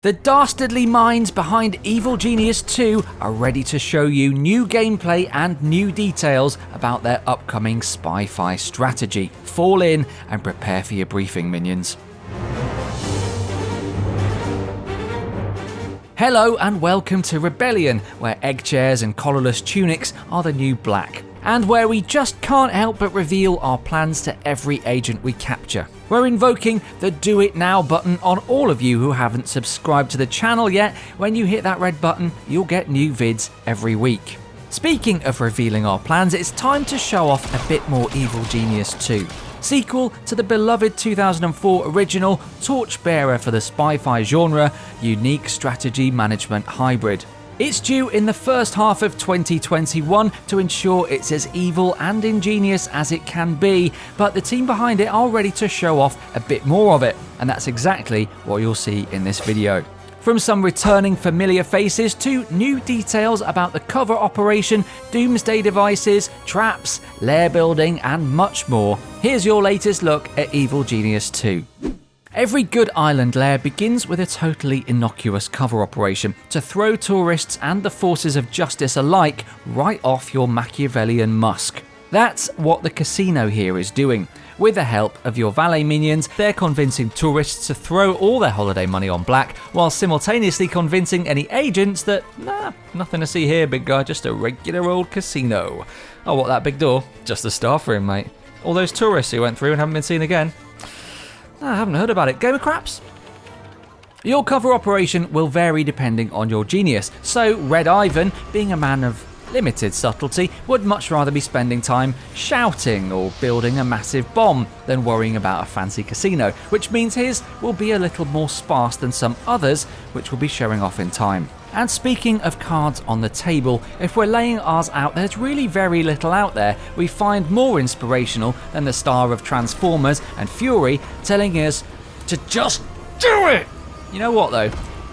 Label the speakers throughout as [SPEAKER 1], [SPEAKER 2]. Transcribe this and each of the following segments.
[SPEAKER 1] The dastardly minds behind Evil Genius 2 are ready to show you new gameplay and new details about their upcoming spy-fi strategy. Fall in and prepare for your briefing, minions. Hello and welcome to Rebellion, where egg chairs and collarless tunics are the new black, and where we just can't help but reveal our plans to every agent we capture. We're invoking the Do It Now button on all of you who haven't subscribed to the channel yet. When you hit that red button, you'll get new vids every week. Speaking of revealing our plans, it's time to show off a bit more Evil Genius 2. Sequel to the beloved 2004 original, torchbearer for the spy-fi genre, unique strategy management hybrid. It's due in the first half of 2021 to ensure it's as evil and ingenious as it can be, but the team behind it are ready to show off a bit more of it, and that's exactly what you'll see in this video. From some returning familiar faces to new details about the cover operation, Doomsday Devices, traps, lair building, and much more, here's your latest look at Evil Genius 2. Every good island lair begins with a totally innocuous cover operation to throw tourists and the forces of justice alike right off your Machiavellian musk. That's what the casino here is doing. With the help of your valet minions, they're convincing tourists to throw all their holiday money on black, while simultaneously convincing any agents that, nothing to see here, big guy, just a regular old casino. Oh, what, that big door? Just the staff room, mate. All those tourists who went through and haven't been seen again. I haven't heard about it. Game of Craps? Your cover operation will vary depending on your genius, so Red Ivan, being a man of limited subtlety, would much rather be spending time shouting or building a massive bomb than worrying about a fancy casino, which means his will be a little more sparse than some others, which will be showing off in time. And speaking of cards on the table, if we're laying ours out, there's really very little out there we find more inspirational than the star of Transformers and Fury telling us to just do it! You know what though?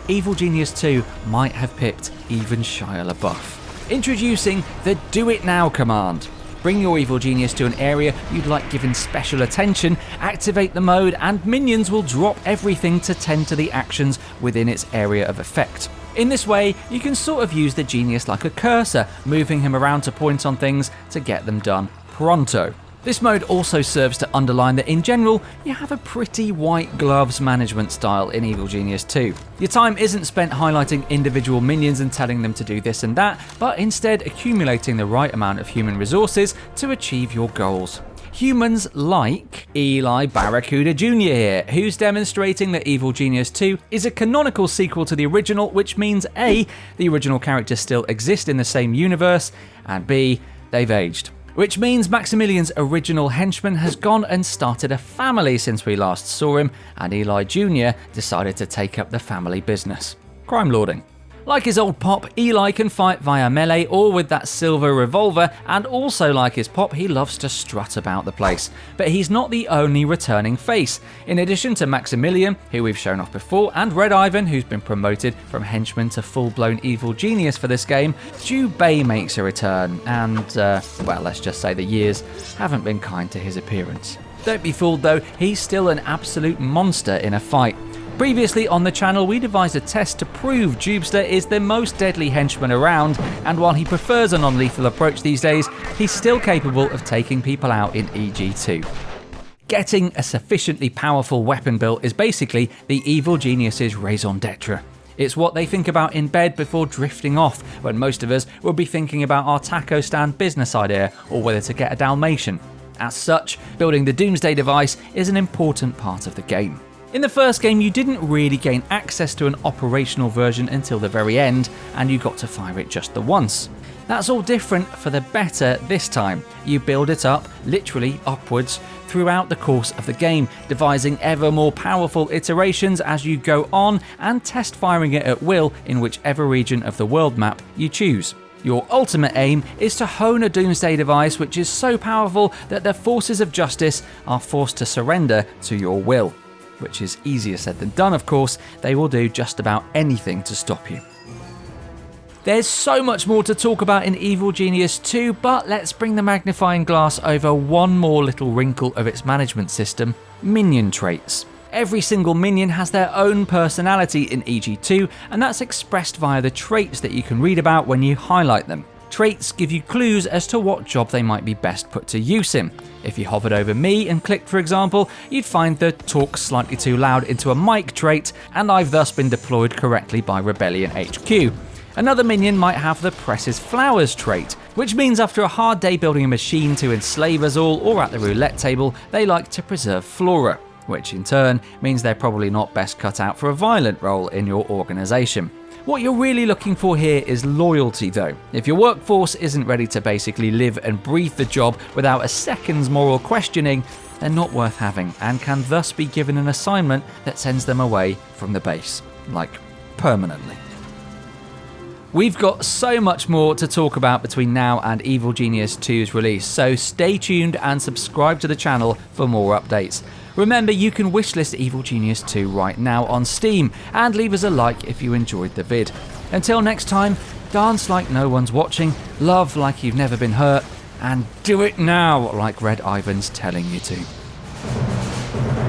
[SPEAKER 1] Evil Genius 2 might have picked even Shia LaBeouf. Introducing the Do It Now command. Bring your Evil Genius to an area you'd like given special attention, activate the mode, and minions will drop everything to tend to the actions within its area of effect. In this way, you can sort of use the genius like a cursor, moving him around to point on things to get them done pronto. This mode also serves to underline that in general, you have a pretty white gloves management style in Evil Genius 2. Your time isn't spent highlighting individual minions and telling them to do this and that, but instead accumulating the right amount of human resources to achieve your goals. Humans like Eli Barracuda Jr. here, who's demonstrating that Evil Genius 2 is a canonical sequel to the original, which means A, the original characters still exist in the same universe, and B, they've aged. Which means Maximilian's original henchman has gone and started a family since we last saw him, and Eli Jr. decided to take up the family business. Crime lording. Like his old pop, Eli can fight via melee or with that silver revolver, and also like his pop, he loves to strut about the place. But he's not the only returning face. In addition to Maximilian, who we've shown off before, and Red Ivan, who's been promoted from henchman to full-blown evil genius for this game, Jubei makes a return, and, well, let's just say the years haven't been kind to his appearance. Don't be fooled though, he's still an absolute monster in a fight. Previously on the channel, we devised a test to prove Doomsday is the most deadly henchman around, and while he prefers a non-lethal approach these days, he's still capable of taking people out in EG2. Getting a sufficiently powerful weapon built is basically the Evil Genius's raison d'etre. It's what they think about in bed before drifting off, when most of us will be thinking about our taco stand business idea or whether to get a Dalmatian. As such, building the Doomsday Device is an important part of the game. In the first game, you didn't really gain access to an operational version until the very end, and you got to fire it just the once. That's all different for the better this time. You build it up, literally upwards, throughout the course of the game, devising ever more powerful iterations as you go on and test firing it at will in whichever region of the world map you choose. Your ultimate aim is to hone a Doomsday Device which is so powerful that the forces of justice are forced to surrender to your will. Which is easier said than done, of course. They will do just about anything to stop you. There's so much more to talk about in Evil Genius 2, but let's bring the magnifying glass over one more little wrinkle of its management system, Minion Traits. Every single minion has their own personality in EG2, and that's expressed via the traits that you can read about when you highlight them. Traits give you clues as to what job they might be best put to use in. If you hovered over me and clicked, for example, you'd find the talk slightly too loud into a mic trait, and I've thus been deployed correctly by Rebellion HQ. Another minion might have the presses flowers trait, which means after a hard day building a machine to enslave us all or at the roulette table, they like to preserve flora, which in turn means they're probably not best cut out for a violent role in your organisation. What you're really looking for here is loyalty though. If your workforce isn't ready to basically live and breathe the job without a second's moral questioning, they're not worth having and can thus be given an assignment that sends them away from the base, like permanently. We've got so much more to talk about between now and Evil Genius 2's release, so stay tuned and subscribe to the channel for more updates. Remember, you can wishlist Evil Genius 2 right now on Steam, and leave us a like if you enjoyed the vid. Until next time, dance like no one's watching, love like you've never been hurt, and do it now like Red Ivan's telling you to.